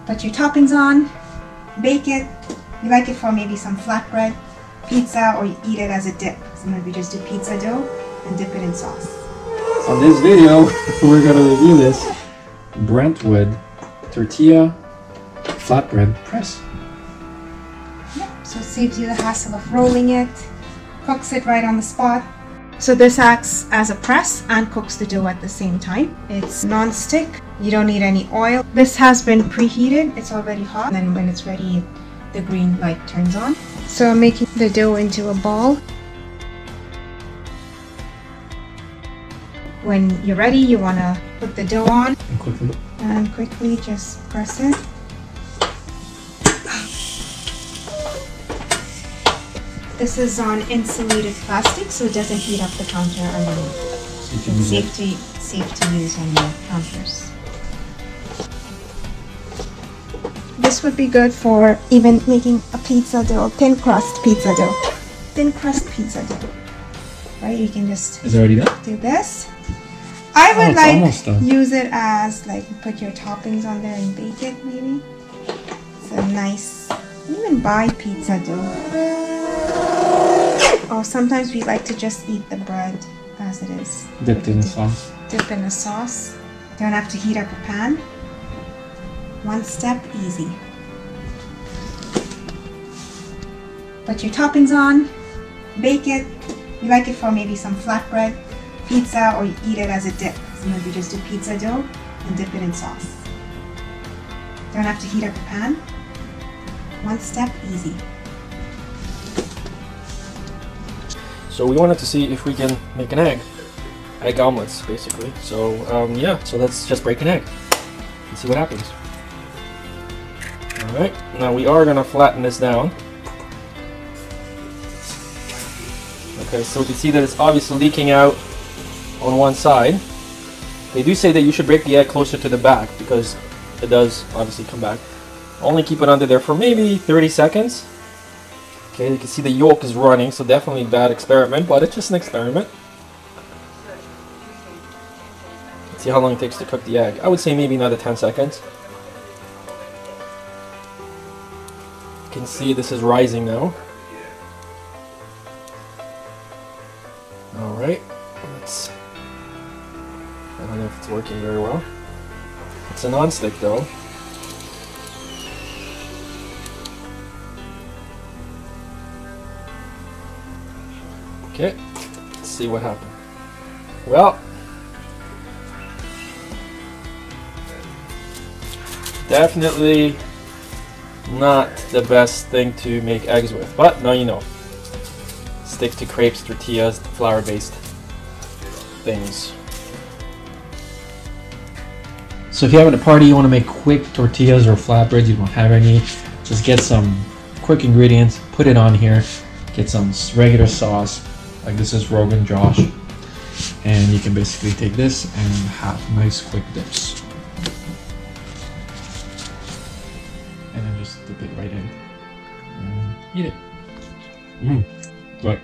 Put your toppings on, bake it. You like it for maybe some flatbread, pizza, or you eat it as a dip. Sometimes we just do pizza dough and dip it in sauce. On this video, we're going to review this BrentWood Tortilla Flatbread Press. Yep, so it saves you the hassle of rolling it, cooks it right on the spot. So this acts as a press and cooks the dough at the same time. It's non-stick, you don't need any oil. This has been preheated, it's already hot, and then when it's ready, the green light turns on. So I'm making the dough into a ball. When you're ready, you want to put the dough on and quickly just press it. This is on insulated plastic, so it doesn't heat up the counter underneath. It's safe to use on your counters. This would be good for even making a pizza dough, thin crust pizza dough. Thin crust pizza dough. Right, you can just Is it already done? Do this. I would use it as put your toppings on there and bake it maybe. It's a nice, even buy pizza dough. Or sometimes we like to just eat the bread as it is. Dipped in a sauce. Dip in a sauce. Don't have to heat up a pan. One step easy. Put your toppings on, bake it. You like it for maybe some flatbread, pizza, or you eat it as a dip. Sometimes we just do pizza dough and dip it in sauce. Don't have to heat up a pan. One step easy. So we wanted to see if we can make an egg omelets basically. So yeah, so let's just break an egg and see what happens. Alright, now we are gonna flatten this down. Okay, so we can see that it's obviously leaking out on one side. They do say that you should break the egg closer to the back because it does obviously come back. Only keep it under there for maybe 30 seconds. Okay, you can see the yolk is running, so definitely a bad experiment, but it's just an experiment. Let's see how long it takes to cook the egg. I would say maybe another 10 seconds. You can see this is rising now. Alright, I don't know if it's working very well. It's a non-stick though. Okay, let's see what happened. Well, definitely not the best thing to make eggs with, but now you know. Stick to crepes, tortillas, flour-based things. So if you're having a party, you want to make quick tortillas or flatbreads, you don't have any, just get some quick ingredients, put it on here, get some regular sauce, like this is Rogan Josh, and you can basically take this and have nice quick dips. And then just dip it right in and eat it. Right.